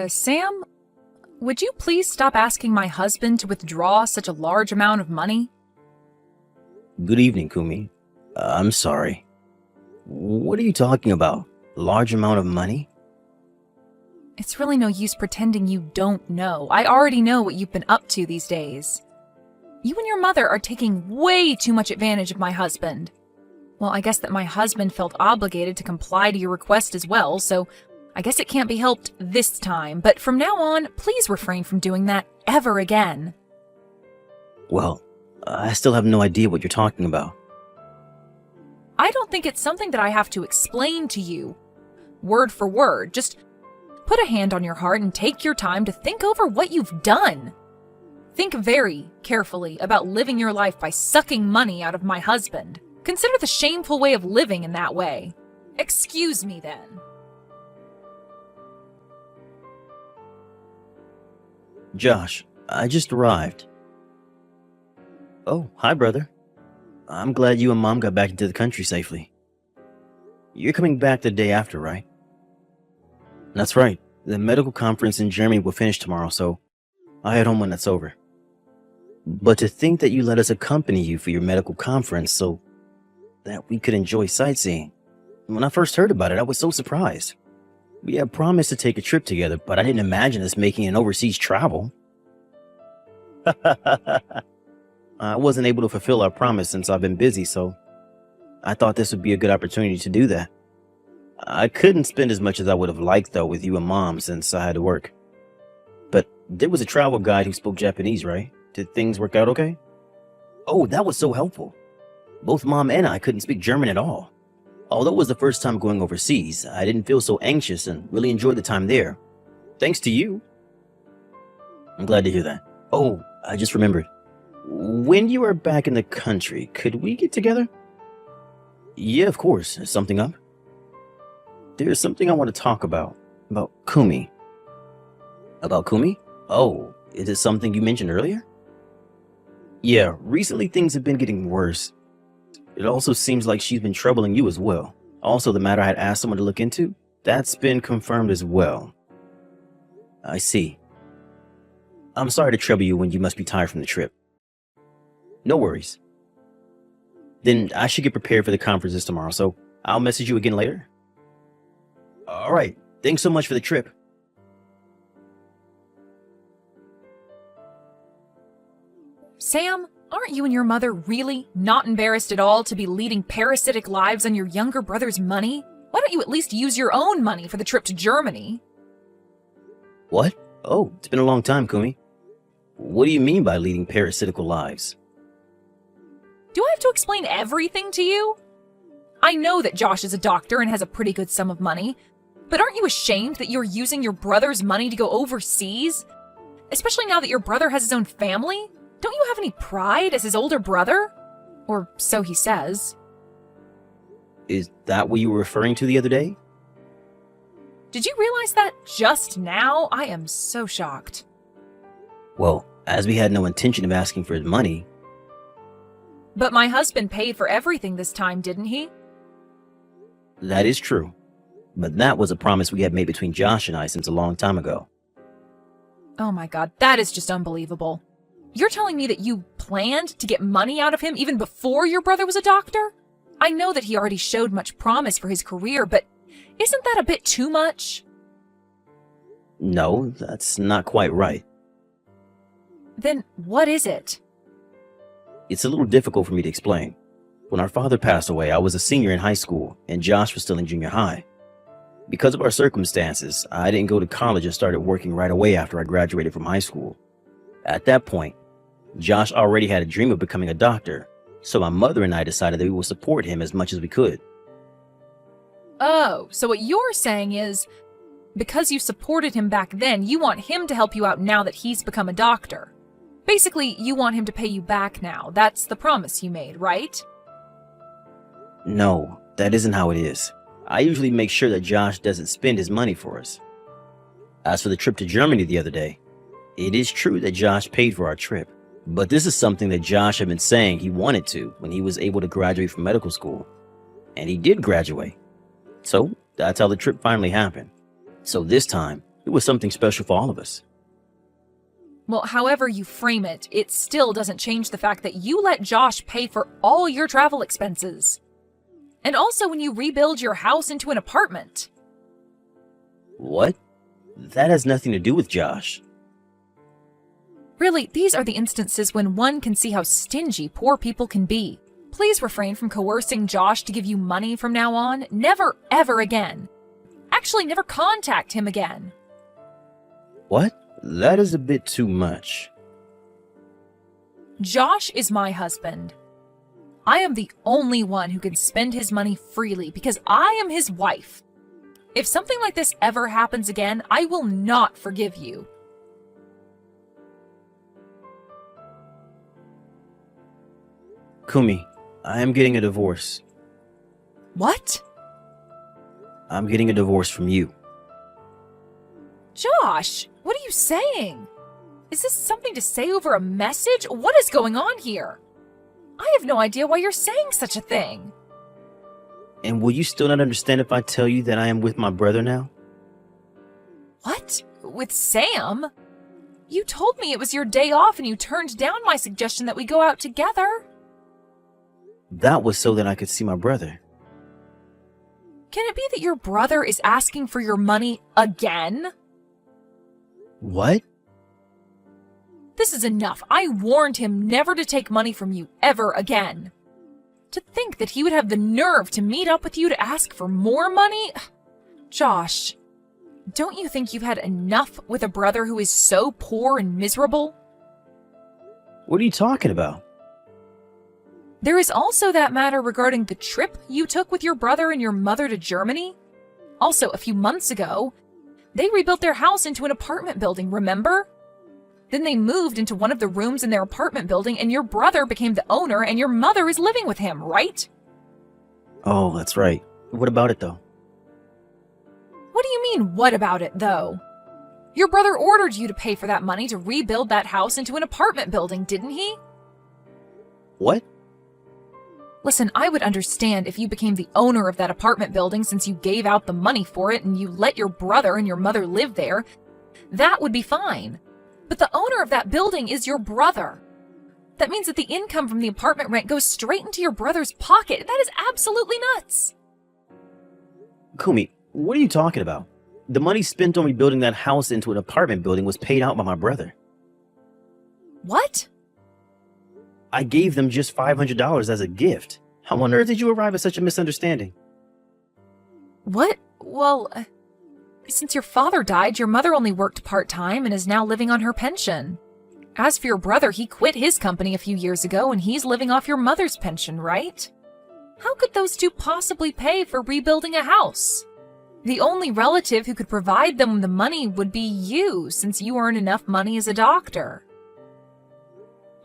Sam, would you please stop asking my husband to withdraw such a large amount of money? Good evening, Kumi. I'm sorry. What are you talking about? Large amount of money? It's really no use pretending you don't know. I already know what you've been up to these days. You and your mother are taking way too much advantage of my husband. Well, I guess that my husband felt obligated to comply to your request as well, so I guess it can't be helped this time, but from now on, please refrain from doing that ever again. Well, I still have no idea what you're talking about. I don't think it's something that I have to explain to you, word for word. Just put a hand on your heart and take your time to think over what you've done. Think very carefully about living your life by sucking money out of my husband. Consider the shameful way of living in that way. Excuse me then. Josh, I just arrived. Oh, hi, brother. I'm glad you and Mom got back into the country safely. You're coming back the day after, right? That's right. The medical conference in Germany will finish tomorrow, so I'll head home when that's over. But to think that you let us accompany you for your medical conference so that we could enjoy sightseeing. When I first heard about it, I was so surprised. We had promised to take a trip together, but I didn't imagine us making an overseas travel. I wasn't able to fulfill our promise since I've been busy, so I thought this would be a good opportunity to do that. I couldn't spend as much as I would have liked, though, with you and Mom since I had to work. But there was a travel guide who spoke Japanese, right? Did things work out okay? Oh, that was so helpful. Both Mom and I couldn't speak German at all. Although it was the first time going overseas, I didn't feel so anxious and really enjoyed the time there. Thanks to you. I'm glad to hear that. Oh, I just remembered. When you are back in the country, could we get together? Yeah, of course. Is something up? There's something I want to talk about. About Kumi. About Kumi? Oh, is it something you mentioned earlier? Yeah, recently things have been getting worse. It also seems like she's been troubling you as well. Also, the matter I had asked someone to look into, that's been confirmed as well. I see. I'm sorry to trouble you when you must be tired from the trip. No worries. Then I should get prepared for the conferences tomorrow, so I'll message you again later. Alright, thanks so much for the trip. Sam, aren't you and your mother really not embarrassed at all to be leading parasitic lives on your younger brother's money? Why don't you at least use your own money for the trip to Germany? What? Oh, it's been a long time, Kumi. What do you mean by leading parasitical lives? Do I have to explain everything to you? I know that Josh is a doctor and has a pretty good sum of money, but aren't you ashamed that you're using your brother's money to go overseas? Especially now that your brother has his own family? Don't you have any pride as his older brother? Or so he says. Is that what you were referring to the other day? Did you realize that just now? I am so shocked. Well, as we had no intention of asking for his money. But my husband paid for everything this time, didn't he? That is true. But that was a promise we had made between Josh and I since a long time ago. Oh my god, that is just unbelievable. You're telling me that you planned to get money out of him even before your brother was a doctor? I know that he already showed much promise for his career, but isn't that a bit too much? No, that's not quite right. Then what is it? It's a little difficult for me to explain. When our father passed away, I was a senior in high school, and Josh was still in junior high. Because of our circumstances, I didn't go to college and started working right away after I graduated from high school. At that point, Josh already had a dream of becoming a doctor, so my mother and I decided that we would support him as much as we could. Oh, so what you're saying is, because you supported him back then, you want him to help you out now that he's become a doctor. Basically, you want him to pay you back now. That's the promise you made, right? No, that isn't how it is. I usually make sure that Josh doesn't spend his money for us. As for the trip to Germany the other day, it is true that Josh paid for our trip, but this is something that Josh had been saying he wanted to when he was able to graduate from medical school. And he did graduate. So that's how the trip finally happened. So this time, It was something special for all of us. Well, however you frame it, it still doesn't change the fact that you let Josh pay for all your travel expenses. And also when you rebuild your house into an apartment. What? That has nothing to do with Josh. Really, these are the instances when one can see how stingy poor people can be. Please refrain from coercing Josh to give you money from now on. Never, ever again. Actually, never contact him again. What? That is a bit too much. Josh is my husband. I am the only one who can spend his money freely because I am his wife. If something like this ever happens again, I will not forgive you. Kumi, I am getting a divorce. What? I'm getting a divorce from you. Josh, what are you saying? Is this something to say over a message? What is going on here? I have no idea why you're saying such a thing. And will you still not understand if I tell you that I am with my brother now? What? With Sam? You told me it was your day off and you turned down my suggestion that we go out together. That was so that I could see my brother. Can it be that your brother is asking for your money again? What? This is enough. I warned him never to take money from you ever again. To think that he would have the nerve to meet up with you to ask for more money? Josh, don't you think you've had enough with a brother who is so poor and miserable? What are you talking about? There is also that matter regarding the trip you took with your brother and your mother to Germany. Also, a few months ago, they rebuilt their house into an apartment building, remember? Then they moved into one of the rooms in their apartment building and your brother became the owner and your mother is living with him, right? Oh, that's right. What about it though? What do you mean, what about it though? Your brother ordered you to pay for that money to rebuild that house into an apartment building, didn't he? What? Listen, I would understand if you became the owner of that apartment building since you gave out the money for it and you let your brother and your mother live there. That would be fine. But the owner of that building is your brother. That means that the income from the apartment rent goes straight into your brother's pocket. That is absolutely nuts. Kumi, what are you talking about? The money spent on rebuilding that house into an apartment building was paid out by my brother. What? I gave them just $500 as a gift. How on earth did you arrive at such a misunderstanding? What? Well, since your father died, your mother only worked part-time and is now living on her pension. As for your brother, he quit his company a few years ago and he's living off your mother's pension, right? How could those two possibly pay for rebuilding a house? The only relative who could provide them the money would be you, since you earn enough money as a doctor.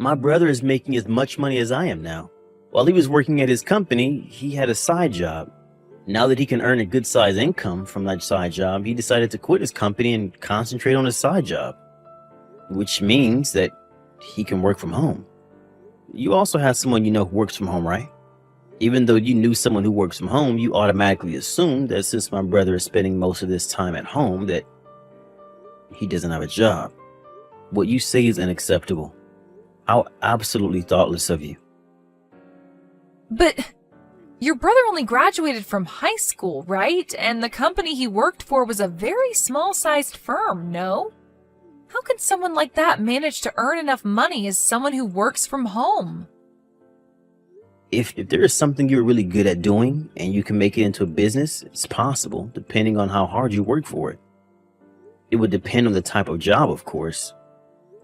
My brother is making as much money as I am now. While he was working at his company, he had a side job. Now that he can earn a good size income from that side job, he decided to quit his company and concentrate on his side job. Which means that he can work from home. You also have someone you know who works from home, right? Even though you knew someone who works from home, you automatically assumed that since my brother is spending most of his time at home, that he doesn't have a job. What you say is unacceptable. How absolutely thoughtless of you. But your brother only graduated from high school, right? And the company he worked for was a very small-sized firm, no? How can someone like that manage to earn enough money as someone who works from home? If there is something you're really good at doing and you can make it into a business, it's possible, depending on how hard you work for it. It would depend on the type of job, of course.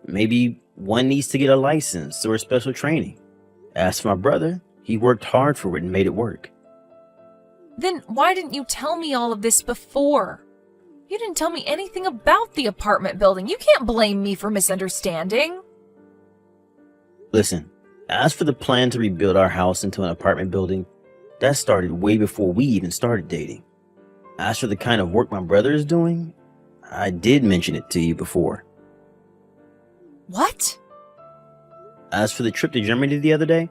Maybe one needs to get a license or a special training. As for my brother, he worked hard for it and made it work. Then why didn't you tell me all of this before? You didn't tell me anything about the apartment building. You can't blame me for misunderstanding. Listen, as for the plan to rebuild our house into an apartment building, that started way before we even started dating. As for the kind of work my brother is doing, I did mention it to you before. What? As for the trip to Germany the other day,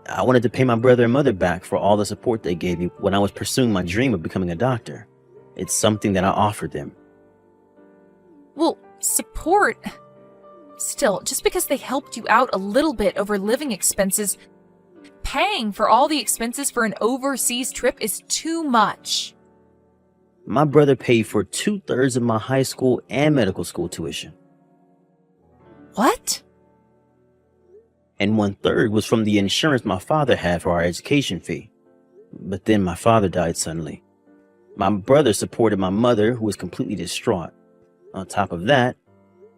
I wanted to pay my brother and mother back for all the support they gave me when I was pursuing my dream of becoming a doctor. It's something that I offered them. Well, support. Still, just because they helped you out a little bit over living expenses, paying for all the expenses for an overseas trip is too much. My brother paid for 2/3 of my high school and medical school tuition, What? and 1/3 was from the insurance my father had for our education fee. But then my father died suddenly. My brother supported my mother, who was completely distraught. On top of that,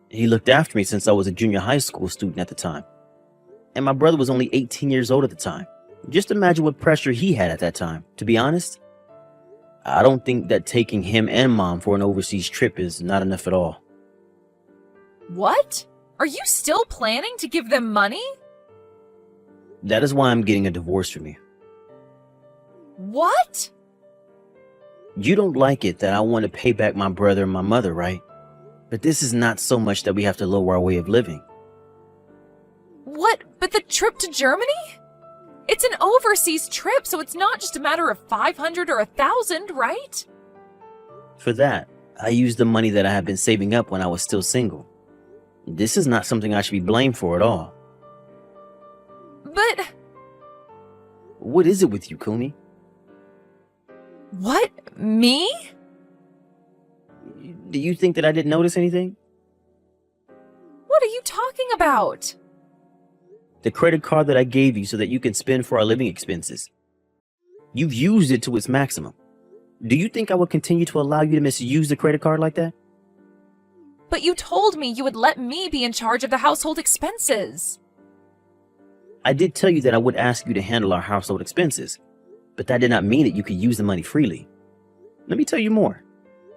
he looked after me since I was a junior high school student at the time. And my brother was only 18 years old at the time. Just imagine what pressure he had at that time. To be honest, I don't think that taking him and mom for an overseas trip is not enough at all. What? Are you still planning to give them money? That is why I'm getting a divorce from you. What? You don't like it that I want to pay back my brother and my mother, right? But this is not so much that we have to lower our way of living. What? But the trip to Germany? It's an overseas trip, so it's not just a matter of 500 or 1,000, right? For that, I used the money that I had been saving up when I was still single. This is not something I should be blamed for at all. But What is it with you, Kumi? what? Me? Do you think that I didn't notice anything? What are you talking about? The credit card that I gave you so that you can spend for our living expenses. You've used it to its maximum. Do you think I would continue to allow you to misuse the credit card like that? But you told me you would let me be in charge of the household expenses. I did tell you that I would ask you to handle our household expenses, but that did not mean that you could use the money freely. Let me tell you more.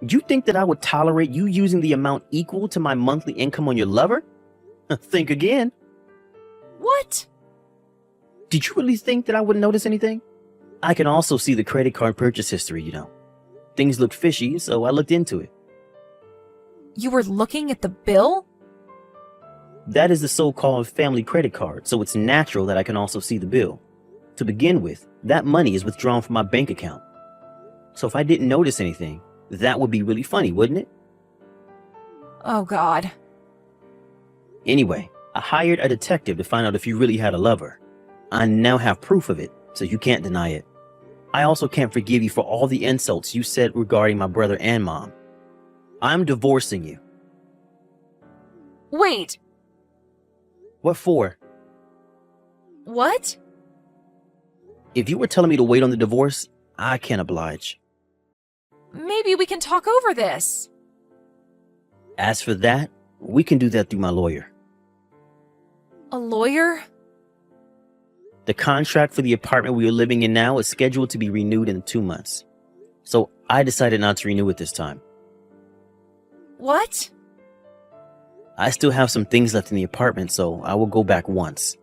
You think that I would tolerate you using the amount equal to my monthly income on your lover? Think again. What? Did you really think that I wouldn't notice anything? I can also see the credit card purchase history, you know. Things look fishy, so I looked into it. You were looking at the bill? That is the so-called family credit card, so it's natural that I can also see the bill. To begin with, that money is withdrawn from my bank account. So if I didn't notice anything, that would be really funny, wouldn't it? Oh, God. Anyway, I hired a detective to find out if you really had a lover. I now have proof of it, so you can't deny it. I also can't forgive you for all the insults you said regarding my brother and mom. I'm divorcing you. Wait, What for? what? If you were telling me to wait on the divorce, I can't oblige. Maybe we can talk over this. As for that, we can do that through my lawyer. A lawyer? The contract for the apartment we are living in now is scheduled to be renewed in 2 months. So I decided not to renew it this time. What? I still have some things left in the apartment, so I will go back once.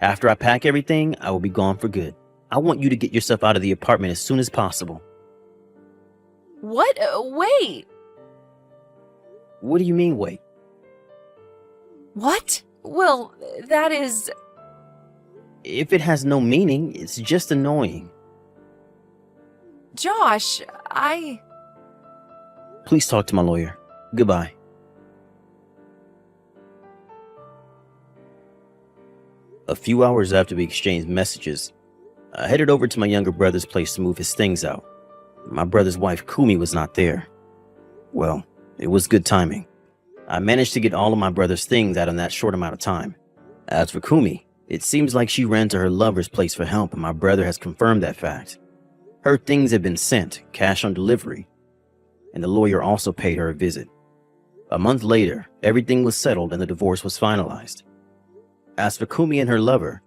After I pack everything, I will be gone for good. I want you to get yourself out of the apartment as soon as possible. What? Wait. What do you mean, wait? What? Well, that is... If it has no meaning, it's just annoying. Josh, Please talk to my lawyer. Goodbye. A few hours after we exchanged messages, I headed over to my younger brother's place to move his things out. My brother's wife, Kumi, was not there. Well, it was good timing. I managed to get all of my brother's things out in that short amount of time. As for Kumi, it seems like she ran to her lover's place for help, and my brother has confirmed that fact. Her things have been sent, cash on delivery, and the lawyer also paid her a visit. A month later, everything was settled and the divorce was finalized. As for Kumi and her lover,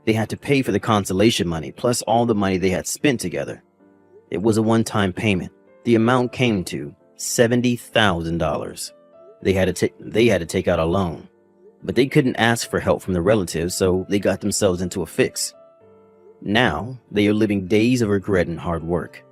they had to pay for the consolation money plus all the money they had spent together. It was a one-time payment. The amount came to $70,000. They had to take out a loan, but they couldn't ask for help from the relatives, so they got themselves into a fix. Now, they are living days of regret and hard work.